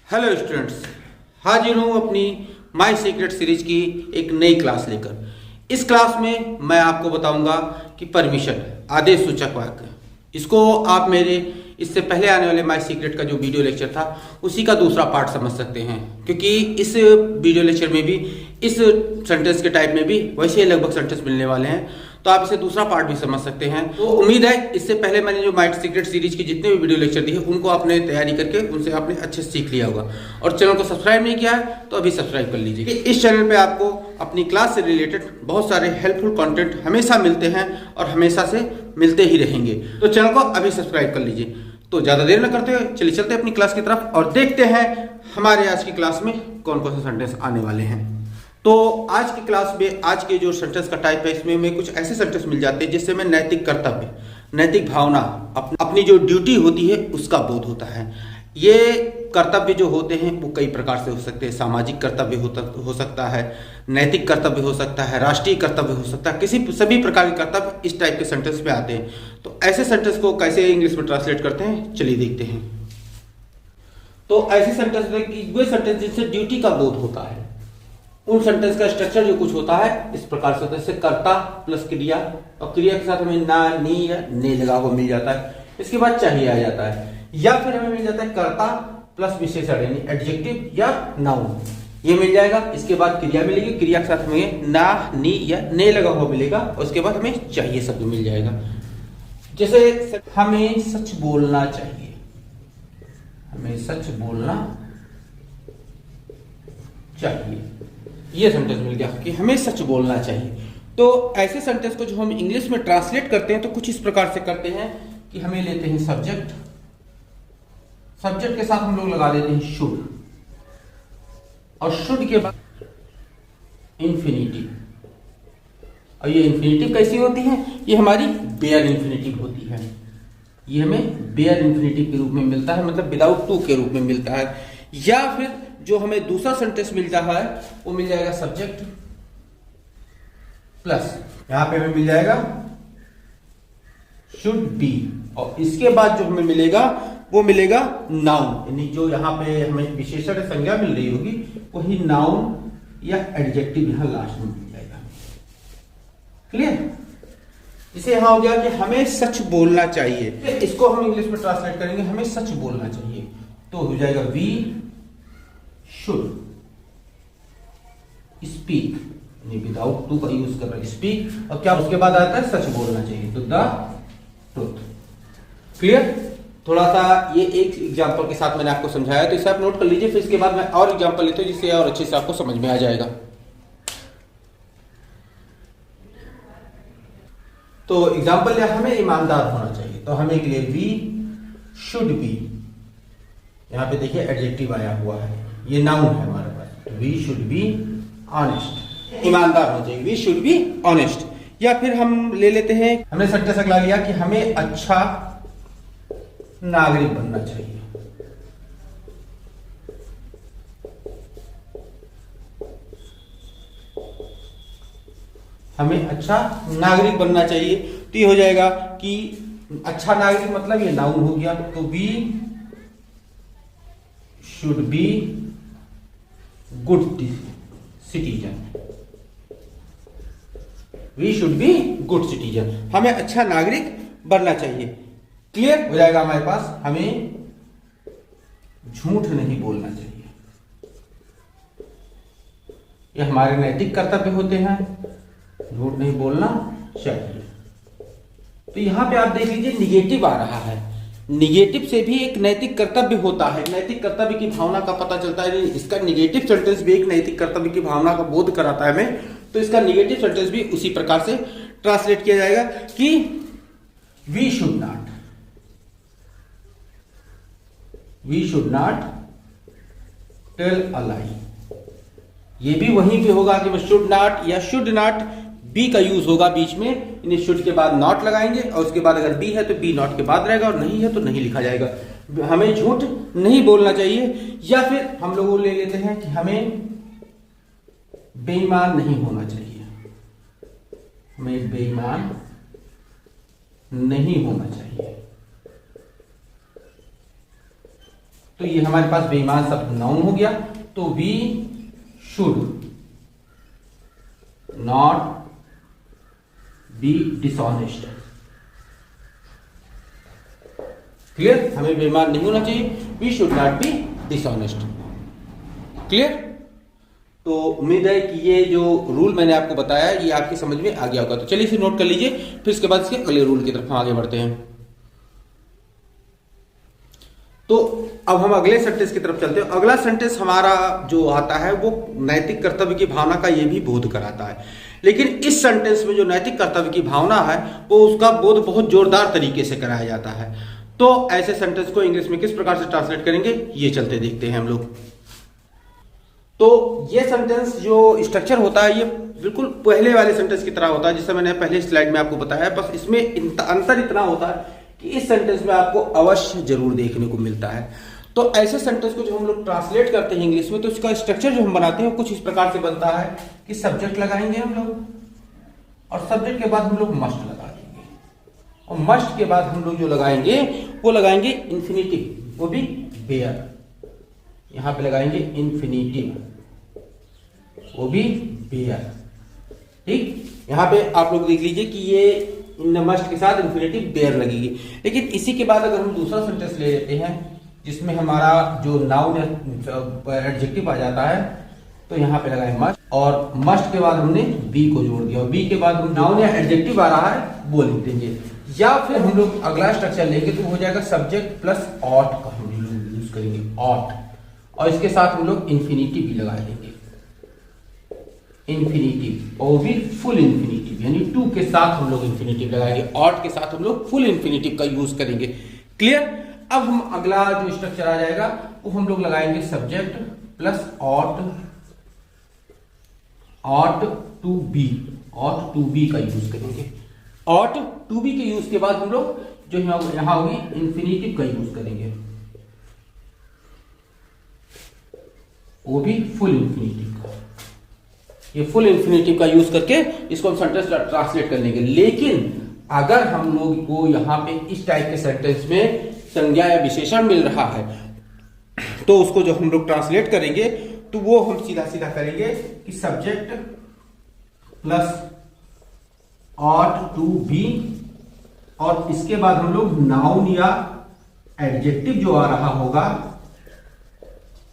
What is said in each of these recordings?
Hello students, हाजिर हूँ अपनी माय सीक्रेट सीरीज की एक नई क्लास लेकर। इस क्लास में मैं आपको बताऊंगा कि परमिशन आदेश सूचक वाक्य, इसको आप मेरे इससे पहले आने वाले माय सीक्रेट का जो वीडियो लेक्चर था उसी का दूसरा पार्ट समझ सकते हैं, क्योंकि इस वीडियो लेक्चर में भी इस सेंटेंस के टाइप में भी वैसे ही लगभग सेंटेंस मिलने वाले हैं, तो आप इसे दूसरा पार्ट भी समझ सकते हैं। तो उम्मीद है इससे पहले मैंने जो माय सीक्रेट सीरीज की जितने भी वीडियो लेक्चर दिए उनको आपने तैयारी करके उनसे आपने अच्छे से सीख लिया होगा। और चैनल को सब्सक्राइब नहीं किया है तो अभी सब्सक्राइब कर लीजिए। इस चैनल पे आपको अपनी क्लास से रिलेटेड बहुत सारे हेल्पफुल कंटेंट हमेशा मिलते हैं और हमेशा से मिलते ही रहेंगे, तो चैनल को अभी सब्सक्राइब कर लीजिए। तो ज्यादा देर न करते हुए चलिए चलते हैं अपनी क्लास की तरफ और देखते हैं हमारे आज की क्लास में कौन कौन से सेंटेंस आने वाले हैं। तो आज की क्लास में आज के जो सेंटेंस का टाइप है, इसमें हमें कुछ ऐसे सेंटेंस मिल जाते हैं जिससे हमें नैतिक कर्तव्य, नैतिक भावना, अपनी जो ड्यूटी होती है उसका बोध होता है। ये कर्तव्य जो होते हैं वो कई प्रकार से हो सकते हैं। सामाजिक कर्तव्य हो सकता है, नैतिक कर्तव्य हो सकता है, राष्ट्रीय कर्तव्य हो सकता है, सभी प्रकार के कर्तव्य इस टाइप के सेंटेंस में आते हैं। तो ऐसे सेंटेंस को कैसे इंग्लिश में ट्रांसलेट करते हैं, चलिए देखते हैं। तो ऐसे सेंटेंस वे सेंटेंस जिससे ड्यूटी का बोध होता है, उन सेंटेंस का स्ट्रक्चर जो कुछ होता है इस प्रकार से होता है। जैसे कर्ता प्लस क्रिया, और क्रिया के साथ हमें ना, नी या ने लगा हुआ मिल जाता है। इसके बाद चाहिए आ जाता है, या फिर हमें मिल जाता है कर्ता प्लस विशेषण यानी एडजेक्टिव या नाउन, ये मिल जाएगा। इसके बाद क्रिया मिलेगी, क्रिया के साथ हमें ना, नी या ने लगा हुआ मिलेगा, और उसके बाद हमें चाहिए शब्द मिल जाएगा। जैसे हमें सच बोलना चाहिए, हमें सच बोलना चाहिए, ये सेंटेंस मिल गया कि हमें सच बोलना चाहिए। तो ऐसे सेंटेंस को जो हम इंग्लिश में ट्रांसलेट करते हैं तो कुछ इस प्रकार से करते हैं कि हमें लेते हैं सब्जेक्ट, सब्जेक्ट के साथ हम लोग लगा देते हैं शुड, और शुड के बाद इंफिनिटिव। और ये इंफिनिटिव कैसी होती है, ये हमारी बेयर इंफिनिटिव होती है। ये हमें बेयर इंफिनिटिव के रूप में मिलता है, मतलब विदाउट टू के रूप में मिलता है। या फिर जो हमें दूसरा सेंटेंस मिलता है वो मिल जाएगा सब्जेक्ट प्लस, यहां पे हमें मिल जाएगा शुड बी, और इसके बाद जो हमें मिलेगा वो मिलेगा नाउन, यानी जो यहां पे हमें विशेषण संज्ञा मिल रही होगी वही नाउन या एडजेक्टिव यहां लास्ट में मिल जाएगा। क्लियर? इसे यहां हो गया कि हमें सच बोलना चाहिए। इसको हम इंग्लिश में ट्रांसलेट करेंगे, हमें सच बोलना चाहिए, तो हो जाएगा we should speak, without to का यूज कर रहे हैं, स्पीक, और क्या उसके बाद आता है सच बोलना चाहिए, तो द ट्रुथ। क्लियर? थोड़ा सा ये एक एग्जांपल के साथ मैंने आपको समझाया, तो इसे आप नोट कर लीजिए, फिर इसके बाद मैं और एग्जांपल लेते हूं जिससे और अच्छे से आपको समझ में आ जाएगा। तो एग्जांपल या हमें ईमानदार होना चाहिए, तो हमें के लिए वी शुड बी, यहां पे देखिए एडजेक्टिव आया हुआ है, ये नाउन है हमारे पास, वी शुड बी ऑनेस्ट, ईमानदार होना चाहिए, वी शुड बी ऑनेस्ट। या फिर हम ले लेते हैं, हमने सेंटेंस अगला लिया कि हमें अच्छा नागरिक बनना चाहिए, हमें अच्छा नागरिक बनना चाहिए, तो ये हो जाएगा कि अच्छा नागरिक मतलब ये नाउन हो गया, तो we should be good citizen, we should be good citizen, हमें अच्छा नागरिक बनना चाहिए। क्लियर हो जाएगा हमारे पास, हमें झूठ नहीं बोलना चाहिए, ये हमारे नैतिक कर्तव्य होते हैं, झूठ नहीं बोलना चाहिए। तो यहां पे आप देख लीजिए निगेटिव आ रहा है, निगेटिव से भी एक नैतिक कर्तव्य होता है, नैतिक कर्तव्य की भावना का पता चलता है। इसका निगेटिव सेंटेंस भी एक नैतिक कर्तव्य की भावना का बोध कराता है हमें, तो इसका निगेटिव सेंटेंस भी उसी प्रकार से ट्रांसलेट किया जाएगा कि we should not, we should not tell a lie, ये भी वहीं पे होगा कि शुड नॉट या शुड नॉट, बी का यूज होगा बीच में, इन्हें शुड के बाद नॉट लगाएंगे, और उसके बाद अगर बी है तो बी नॉट के बाद रहेगा, और नहीं है तो नहीं लिखा जाएगा। हमें झूठ नहीं बोलना चाहिए। या फिर हम लोग ले लेते हैं कि हमें बेईमान नहीं होना चाहिए, हमें बेईमान नहीं होना चाहिए। तो ये हमारे पास बेईमान शब्द नाउन हो गया। तो we should not be dishonest. Clear? हमें बेईमान नहीं होना चाहिए। We should not be dishonest. Clear? तो उम्मीद है कि ये जो रूल मैंने आपको बताया ये आपकी समझ में आ गया होगा। तो चलिए इसे नोट कर लीजिए, फिर इसके बाद इसके अगले रूल की तरफ हम आगे बढ़ते हैं। तो अब हम अगले सेंटेंस की तरफ चलते हैं। अगला सेंटेंस हमारा जो आता है वो नैतिक कर्तव्य की भावना का ये भी बोध कराता है। लेकिन इस सेंटेंस में जो नैतिक कर्तव्य की भावना है वो उसका बोध बहुत जोरदार तरीके से कराया जाता है। तो ऐसे सेंटेंस को इंग्लिश में किस प्रकार से ट्रांसलेट करेंगे ये चलते देखते हैं हम लोग। तो ये सेंटेंस जो स्ट्रक्चर होता है ये बिल्कुल पहले वाले सेंटेंस की तरह होता है जिससे मैंने पहले स्लाइड में आपको बताया। बस इसमें अंतर इतना होता है कि इस सेंटेंस में आपको अवश्य जरूर देखने को मिलता है। तो ऐसे सेंटेंस को जो हम लोग ट्रांसलेट करते हैं इंग्लिश में तो इसका स्ट्रक्चर जो हम बनाते हैं कुछ इस प्रकार से बनता है कि सब्जेक्ट लगाएंगे हम लोग और सब्जेक्ट के बाद हम लोग मस्ट लगा देंगे और मस्ट के बाद हम लोग जो लगाएंगे वो लगाएंगे इंफिनिटिव, वो भी बेयर। यहां पे लगाएंगे इंफिनिटिव, वो भी बेयर। ठीक, यहां पे आप लोग देख लीजिए कि ये इन मस्ट के साथ इंफिनिटिव बेयर लगेगी। लेकिन इसी के बाद अगर हम दूसरा सेंटेंस ले लेते हैं जिसमें हमारा जो नाउन एडजेक्टिव आ जाता है तो यहाँ पे लगाए मस्ट और मस्ट के बाद हमने बी को जोड़ दिया और बी के बाद हम नाउन या एडजेक्टिव आ रहा है वो लिख देंगे। या फिर हम लोग अगला स्ट्रक्चर लेंगे तो हो जाएगा सब्जेक्ट प्लस ऑट का हम यूज करेंगे, ऑट, और इसके साथ हम लोग इंफिनिटिव भी लगा देंगे, इंफिनिटिव, और भी फुल इंफिनिटिव, यानी टू के साथ हम लोग इंफिनिटिव लगाएंगे, ऑट के साथ हम लोग फुल इंफिनिटिव का यूज करेंगे। क्लियर? अब हम अगला जो स्ट्रक्चर आ जाएगा वो हम लोग लगाएंगे subject plus ought, ought to be, ought to be का यूज करेंगे। ऑट टू बी के यूज के बाद हम लोग जो यहां होगी इंफिनिटिव का यूज करेंगे, वो भी फुल इंफिनिटिव का। ये फुल इंफिनिटिव का यूज करके इसको हम सेंटेंस ट्रांसलेट कर लेंगे। लेकिन अगर हम लोग को यहां पे इस टाइप के सेंटेंस में संज्ञा या विशेषण मिल रहा है तो उसको जो हम लोग ट्रांसलेट करेंगे तो वो हम सीधा सीधा करेंगे कि subject plus ought to be और इसके बाद हम लोग नाउन या एडजेक्टिव जो आ रहा होगा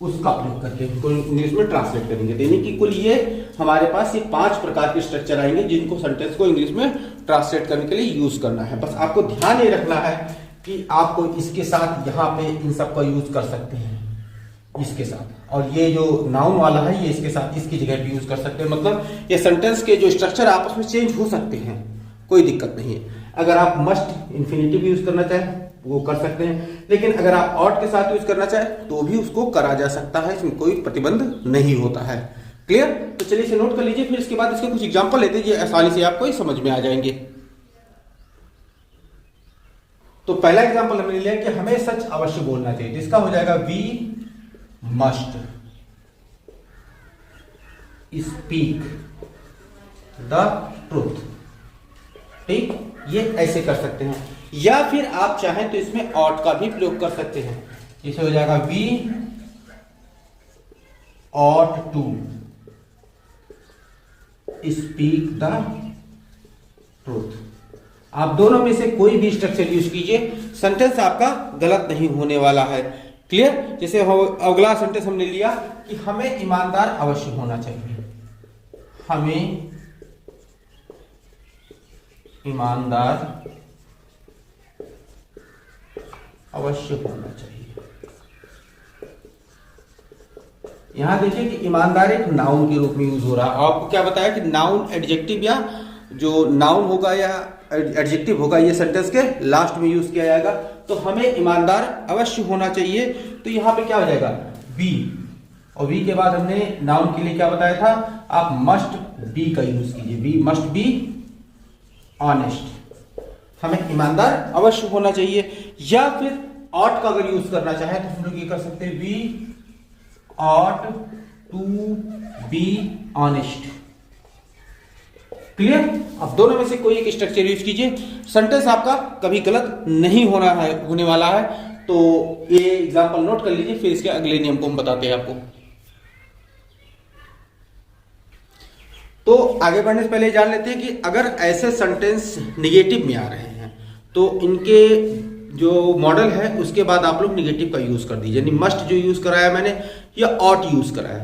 उसका प्रयोग करके उनको इंग्लिश में ट्रांसलेट करेंगे। यानी कि कुल ये हमारे पास ये 5 प्रकार के स्ट्रक्चर आएंगे जिनको सेंटेंस को इंग्लिश में ट्रांसलेट करने के लिए यूज करना है। बस आपको ध्यान ये रखना है कि आपको इसके साथ यहाँ पे इन सब का यूज कर सकते हैं, इसके साथ, और ये जो नाउन वाला है ये इसके साथ इसकी जगह भी यूज कर सकते हैं। मतलब ये सेंटेंस के जो स्ट्रक्चर आपस में चेंज हो सकते हैं, कोई दिक्कत नहीं है। अगर आप मस्ट इंफिनिटिव यूज करना चाहें वो कर सकते हैं, लेकिन अगर आप ऑट के साथ यूज करना चाहें तो भी उसको करा जा सकता है, इसमें कोई प्रतिबंध नहीं होता है। क्लियर? तो चलिए इसे नोट कर लीजिए, फिर इसके बाद इसके कुछ एग्जांपल लेते हैं, आसानी से आपको ही समझ में आ जाएंगे। तो पहला एग्जांपल हमने लिया कि हमें सच अवश्य बोलना चाहिए, जिसका हो जाएगा we must speak the truth. ठीक, ये ऐसे कर सकते हैं। या फिर आप चाहें तो इसमें ऑट का भी प्रयोग कर सकते हैं, जिसे हो जाएगा we ought to speak the truth. आप दोनों में से कोई भी स्ट्रक्चर यूज कीजिए, सेंटेंस आपका गलत नहीं होने वाला है। क्लियर? जैसे अगला सेंटेंस हमने लिया कि हमें ईमानदार अवश्य होना चाहिए, हमें ईमानदार अवश्य होना चाहिए। यहां देखिए कि ईमानदार एक नाउन के रूप में यूज हो रहा है। आपको क्या बताया कि नाउन एडजेक्टिव या जो नाउन होगा या एडजेक्टिव होगा ये सेंटेंस के लास्ट में यूज किया जाएगा। तो हमें ईमानदार अवश्य होना चाहिए, तो यहां पे क्या हो जाएगा बी, और बी के बाद हमने नाउन के लिए क्या बताया था, आप मस्ट बी का यूज कीजिए, बी मस्ट बी ऑनेस्ट, हमें ईमानदार अवश्य होना चाहिए। या फिर ऑट का अगर यूज करना चाहे तो हम लोग ये कर सकते हैं we ought to be honest. Clear? अब दोनों में से कोई एक स्ट्रक्चर यूज कीजिए, सेंटेंस आपका कभी गलत नहीं होने वाला है। तो ये एग्जांपल नोट कर लीजिए, फिर इसके अगले नियम को हम बताते हैं आपको। तो आगे बढ़ने से पहले जान लेते हैं कि अगर ऐसे सेंटेंस निगेटिव में आ रहे हैं तो इनके जो मॉडल है उसके बाद आप लोग निगेटिव का यूज कर दीजिए। यानी मस्ट जो यूज कराया मैंने या ऑट यूज कराया,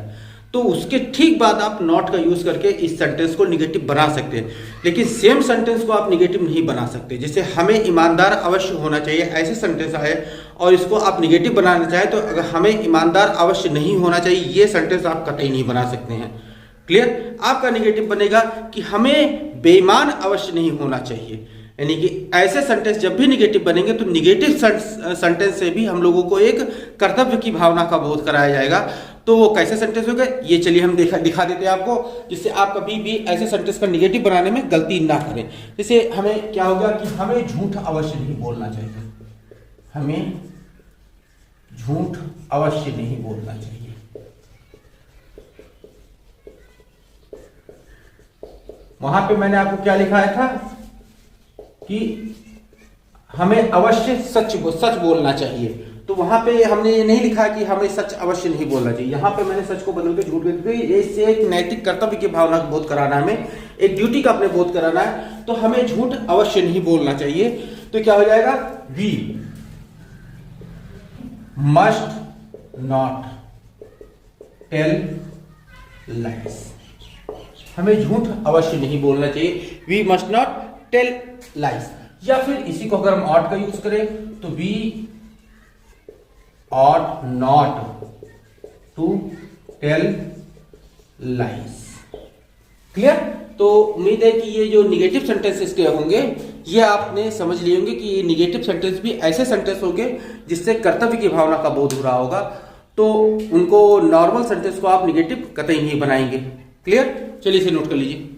तो उसके ठीक बाद आप नॉट का यूज करके इस सेंटेंस को निगेटिव बना सकते हैं। लेकिन सेम सेंटेंस को आप निगेटिव नहीं बना सकते। जैसे हमें ईमानदार अवश्य होना चाहिए, ऐसे सेंटेंस है और इसको आप निगेटिव बनाना चाहें तो अगर हमें ईमानदार अवश्य नहीं होना चाहिए, ये सेंटेंस आप कतई नहीं बना सकते हैं। क्लियर? आपका निगेटिव बनेगा कि हमें बेईमान अवश्य नहीं होना चाहिए। यानी कि ऐसे सेंटेंस जब भी निगेटिव बनेंगे तो निगेटिव सेंटेंस से भी हम लोगों को एक कर्तव्य की भावना का बोध कराया जाएगा। तो वो कैसे सेंटेंस हो गए ये चलिए हम दिखा देते हैं आपको, जिससे आप कभी भी ऐसे सेंटेंस का निगेटिव बनाने में गलती ना करें। जैसे हमें क्या होगा कि हमें झूठ अवश्य नहीं बोलना चाहिए, हमें झूठ अवश्य नहीं बोलना चाहिए। वहां पे मैंने आपको क्या लिखाया था कि हमें अवश्य सच बोलना चाहिए। तो वहां पे हमने ये नहीं लिखा कि हमें सच अवश्य नहीं बोलना चाहिए। यहां पे मैंने सच को बदल के झूठ कर दिया। इससे एक नैतिक कर्तव्य की भावना का बोध कराना, हमें एक ड्यूटी का अपने बोध कराना है। तो हमें झूठ अवश्य नहीं बोलना चाहिए। तो क्या हो जाएगा? We must not tell lies. हमें झूठ अवश्य नहीं बोलना चाहिए। We must not tell lies. या फिर इसी को अगर हम ऑट का यूज करें तो we ought not to tell lies। Clear? तो उम्मीद है कि ये जो निगेटिव सेंटेंसेस के होंगे ये आपने समझ लिए होंगे कि ये निगेटिव सेंटेंस भी ऐसे सेंटेंस होंगे जिससे कर्तव्य की भावना का बोध हो रहा होगा। तो उनको नॉर्मल सेंटेंस को आप निगेटिव कतई नहीं बनाएंगे। क्लियर? चलिए इसे नोट कर लीजिए।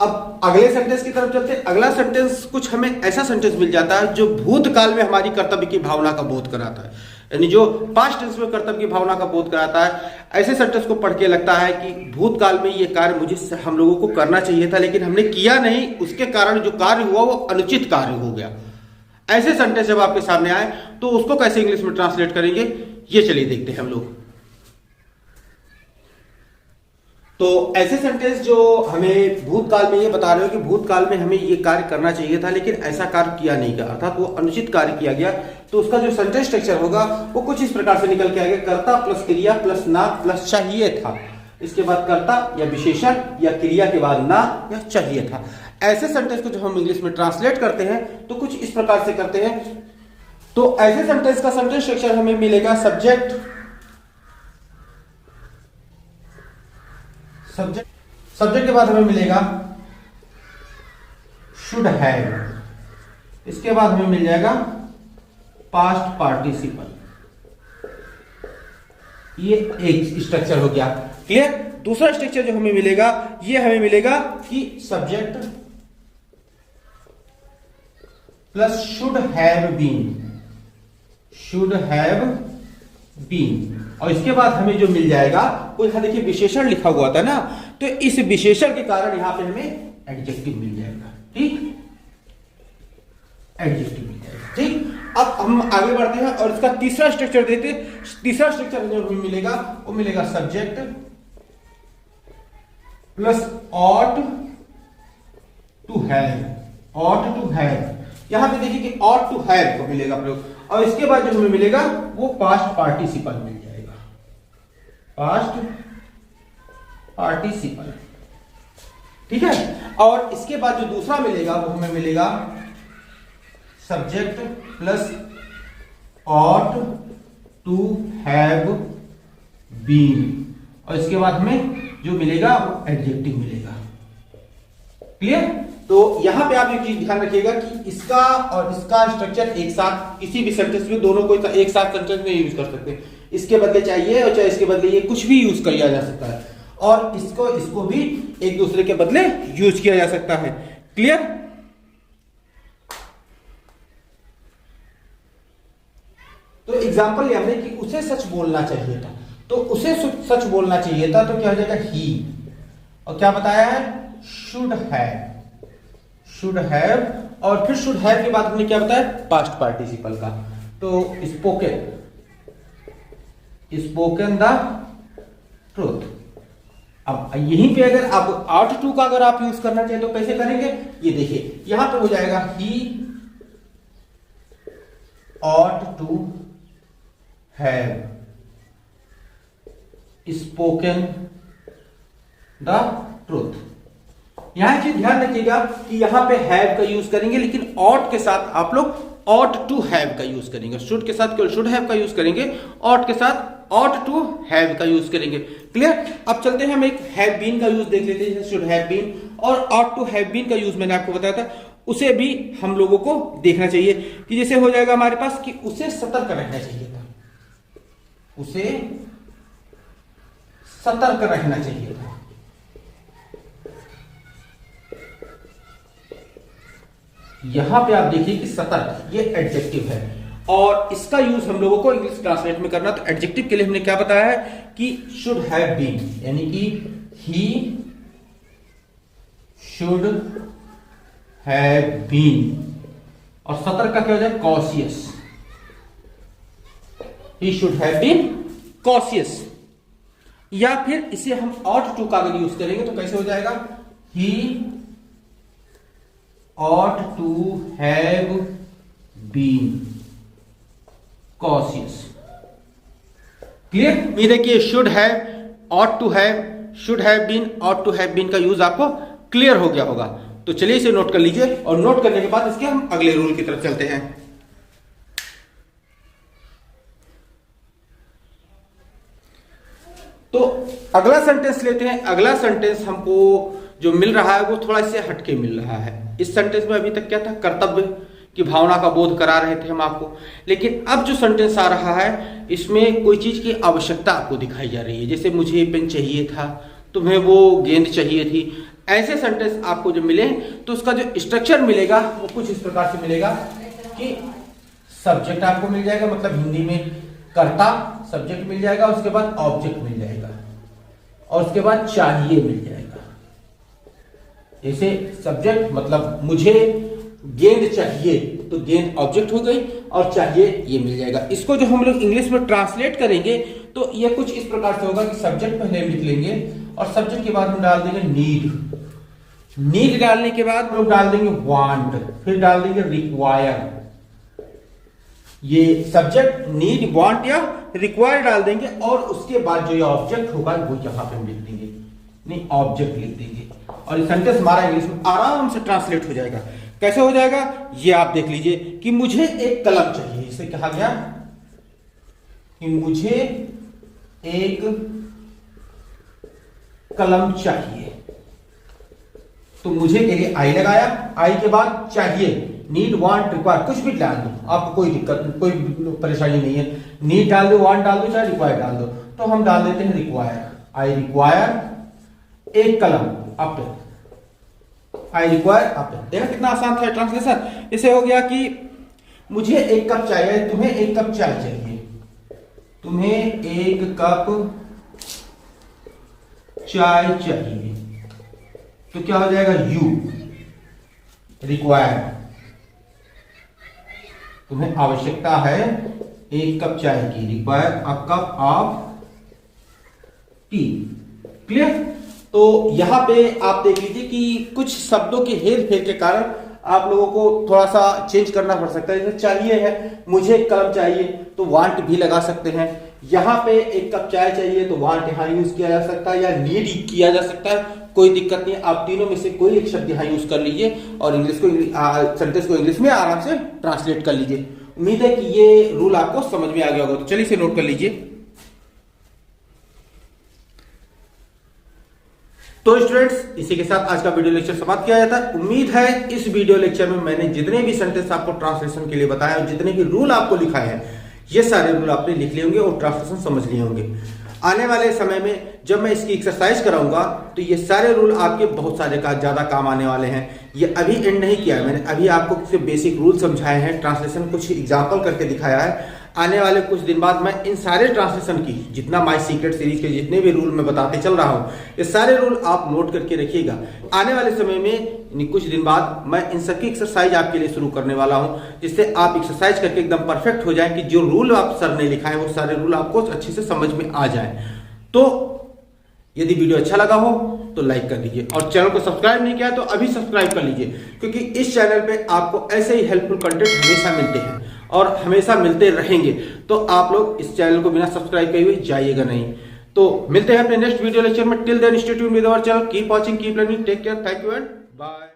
अब अगले सेंटेंस की तरफ चलते हैं। अगला सेंटेंस कुछ हमें ऐसा सेंटेंस मिल जाता है जो भूतकाल में हमारी कर्तव्य की भावना का बोध कराता है, यानी जो पास्ट टेंस में कर्तव्य की भावना का बोध कराता है। ऐसे सेंटेंस को पढ़ के लगता है कि भूतकाल में ये कार्य मुझे हम लोगों को करना चाहिए था लेकिन हमने किया नहीं, उसके कारण जो कार्य हुआ वो अनुचित कार्य हो गया। ऐसे सेंटेंस जब आपके सामने आए तो उसको कैसे इंग्लिश में ट्रांसलेट करेंगे ये चलिए देखते हैं हम लोग। तो ऐसे सेंटेंस जो हमें भूतकाल में ये बता रहे हो कि भूतकाल में हमें ये कार्य करना चाहिए था लेकिन ऐसा कार्य किया नहीं गया, अर्थात वो अनुचित कार्य किया गया, तो उसका जो सेंटेंस स्ट्रक्चर होगा वो कुछ इस प्रकार से निकल के आएगा। कर्ता प्लस क्रिया प्लस ना प्लस चाहिए था। इसके बाद कर्ता या विशेषण या क्रिया के बाद ना या चाहिए था। ऐसे सेंटेंस को जब हम इंग्लिश में ट्रांसलेट करते हैं तो कुछ इस प्रकार से करते हैं। तो ऐसे सेंटेंस का सेंटेंस स्ट्रक्चर हमें मिलेगा सब्जेक्ट के बाद हमें मिलेगा शुड हैव, इसके बाद हमें मिल जाएगा पास्ट पार्टिसिपल। ये एक स्ट्रक्चर हो गया। क्लियर? दूसरा स्ट्रक्चर जो हमें मिलेगा ये हमें मिलेगा कि subject plus should have been, और इसके बाद हमें जो मिल जाएगा वो यहां देखिए विशेषण लिखा हुआ था ना, तो इस विशेषण के कारण यहां पे हमें एडजेक्टिव मिल जाएगा। ठीक, एडजेक्टिव मिल जाएगा। ठीक, अब हम आगे बढ़ते हैं और इसका तीसरा स्ट्रक्चर देते हैं। तीसरा स्ट्रक्चर जो हमें मिलेगा वो मिलेगा subject plus ought to have. यहां पे देखिए कि ऑट टू हैव को मिलेगा प्रयोग, और इसके बाद जो हमें मिलेगा वो पास्ट पार्टिसिपल मिल जाएगा। पास्ट पार्टिसिपल, ठीक है। और इसके बाद जो दूसरा मिलेगा वो हमें मिलेगा subject plus ought to have been, और इसके बाद हमें जो मिलेगा वो एडजेक्टिव मिलेगा। क्लियर? तो यहां पे आप एक चीज ध्यान रखिएगा कि इसका और इसका स्ट्रक्चर एक साथ किसी भी सेंटेंस में दोनों को एक साथ सेंटेंस में यूज कर सकते हैं। इसके बदले चाहिए और चाहे इसके बदले ये कुछ भी यूज किया जा सकता है, और इसको भी एक दूसरे के बदले यूज किया जा सकता है। क्लियर? तो एग्जांपल हमने कि उसे सच बोलना चाहिए था, तो उसे सच बोलना चाहिए था तो क्या हो जाएगा ही, और क्या बताया है शुड हैव और फिर शुड हैव के बाद हमने क्या बताया, पास्ट पार्टिसिपल का। तो स्पोकन द ट्रूथ। अब यहीं पे अगर आप ought to का अगर आप यूज करना चाहें तो कैसे करेंगे, ये देखिए यहां पे हो जाएगा he ought to have spoken the truth। यहां चीज ध्यान रखिएगा कि यहां पे हैव का यूज करेंगे, लेकिन ought के साथ आप लोग ought to have का यूज करेंगे। should के साथ केवल should have का यूज करेंगे, ought के साथ ought to have का यूज करेंगे। क्लियर। अब चलते हैं हम एक have been का यूज देख लेते हैं, जैसे should have been और ought to have been का यूज मैंने आपको बताया था, उसे भी हम लोगों को देखना चाहिए कि जैसे हो जाएगा हमारे पास कि उसे सतर्क रहना चाहिए था, उसे सतर्क रहना चाहिए था। यहां पे आप देखिए कि सतर्क ये एडजेक्टिव है और इसका यूज हम लोगों को इंग्लिश ट्रांसलेट में करना। तो एडजेक्टिव के लिए हमने क्या बताया है कि शुड हैव बीन, यानी कि ही शुड हैव बीन, और सतर्क का क्या हो जाए, cautious. He should have been cautious. या फिर इसे हम ought to का अगर यूज करेंगे तो कैसे हो जाएगा, he ought to have been cautious। Clear. उम्मीद है कि should have, ought to have, should have been, ought to have been का यूज आपको क्लियर हो गया होगा। तो चलिए इसे नोट कर लीजिए और नोट करने के बाद इसके हम अगले रूल की तरफ चलते हैं। तो अगला सेंटेंस लेते हैं। अगला सेंटेंस हमको जो मिल रहा है वो थोड़ा इससे हटके मिल रहा है। इस सेंटेंस में अभी तक क्या था, कर्तव्य की भावना का बोध करा रहे थे हम आपको, लेकिन अब जो सेंटेंस आ रहा है इसमें कोई चीज की आवश्यकता आपको दिखाई जा रही है। जैसे मुझे पेन चाहिए था, तुम्हें वो गेंद चाहिए थी। ऐसे सेंटेंस आपको जो मिले तो उसका जो स्ट्रक्चर मिलेगा वो कुछ इस प्रकार से मिलेगा कि सब्जेक्ट आपको मिल जाएगा, मतलब हिंदी में कर्ता सब्जेक्ट मिल जाएगा, उसके बाद ऑब्जेक्ट मिल जाएगा और उसके बाद चाहिए मिल जाएगा। जैसे सब्जेक्ट मतलब मुझे गेंद चाहिए, तो गेंद ऑब्जेक्ट हो गई और चाहिए ये मिल जाएगा। इसको जो हम लोग इंग्लिश में ट्रांसलेट करेंगे तो ये कुछ इस प्रकार से होगा कि सब्जेक्ट पहले लिख लेंगे और सब्जेक्ट के बाद हम डाल देंगे नीड। नीड डालने के बाद हम लोग डाल देंगे वांट, फिर डाल देंगे रिक्वायर। ये सब्जेक्ट नीड, वांट या रिक्वायर डाल देंगे और उसके बाद जो ये ऑब्जेक्ट होगा वो यहां पे लिख देंगे, नहीं ऑब्जेक्ट लिख देंगे और ये सेंटेंस हमारा इंग्लिश में आराम से ट्रांसलेट हो जाएगा। कैसे हो जाएगा ये आप देख लीजिए कि मुझे एक कलम चाहिए। इसे कहा गया कि मुझे एक कलम चाहिए, तो मुझे के लिए आई लगाया, आई के बाद चाहिए, नीड, वांट, रिक्वायर, कुछ भी डाल दो, आपको कोई दिक्कत, कोई परेशानी नहीं है। नीड डाल दो, वांट डाल दो, चाहे रिक्वायर डाल दो। तो हम डाल देते हैं रिक्वायर। आई रिक्वायर एक कलम, अब आई रिक्वायर अब। देखा कितना आसान था ट्रांसलेशन। इसे हो गया कि मुझे एक कप चाहिए, तुम्हें एक कप चाय चाहिए, तुम्हें एक कप चाय चाहिए, तो क्या हो जाएगा, यू रिक्वायर, तुम्हें आवश्यकता है एक कप चाय की, require a cup of T. Clear. तो यहां पे आप देख लीजिए कि कुछ शब्दों के हेर फेर के कारण आप लोगों को थोड़ा सा चेंज करना पड़ सकता है। जैसे चाहिए है, मुझे एक कलम चाहिए तो वांट भी लगा सकते हैं। यहां पे एक कप चाय चाहिए तो वांट यहां यूज किया जा सकता है या नीड किया जा सकता है, कोई दिक्कत नहीं। आप तीनों में से कोई एक शब्द यहां यूज कर लीजिए और इंग्लिश को सेंटेंस को इंग्लिश में आराम से ट्रांसलेट कर लीजिए। उम्मीद है कि ये रूल आपको समझ में आ गया होगा। तो चलिए इसे नोट कर लीजिए। तो स्टूडेंट्स, इसी के साथ आज का वीडियो लेक्चर समाप्त किया जाता है। उम्मीद है इस वीडियो लेक्चर में मैंने जितने भी सेंटेंस आपको ट्रांसलेशन के लिए बताया और जितने भी रूल आपको लिखाए हैं, ये सारे रूल आपने लिख लिए होंगे और ट्रांसलेशन समझ लिए होंगे। आने वाले समय में जब मैं इसकी एक्सरसाइज कराऊंगा तो ये सारे रूल आपके बहुत सारे ज्यादा काम आने वाले हैं। ये अभी एंड नहीं किया है मैंने, अभी आपको सिर्फ बेसिक रूल समझाए हैं, ट्रांसलेशन कुछ एग्जाम्पल करके दिखाया है। आने वाले कुछ दिन बाद मैं इन सारे ट्रांसलेशन की, जितना माय सीक्रेट सीरीज के जितने भी रूल मैं बताते चल रहा हूँ, ये सारे रूल आप नोट करके रखिएगा। आने वाले समय में कुछ दिन बाद मैं इन सबकी एक्सरसाइज आपके लिए शुरू करने वाला हूँ, जिससे आप एक्सरसाइज करके एकदम परफेक्ट हो जाए कि जो रूल आप सर ने लिखा है वो सारे रूल आपको अच्छे से समझ में आ जाए। तो यदि वीडियो अच्छा लगा हो तो लाइक कर दीजिए, और चैनल को सब्सक्राइब नहीं किया तो अभी सब्सक्राइब कर लीजिए, क्योंकि इस चैनल पे आपको ऐसे ही हेल्पफुल कंटेंट हमेशा मिलते हैं और हमेशा मिलते रहेंगे। तो आप लोग इस चैनल को बिना सब्सक्राइब किए हुए जाइएगा नहीं। तो मिलते हैं अपने नेक्स्ट वीडियो लेक्चर में। Till then stay tuned with our channel, keep watching, keep learning, take care, thank you and bye.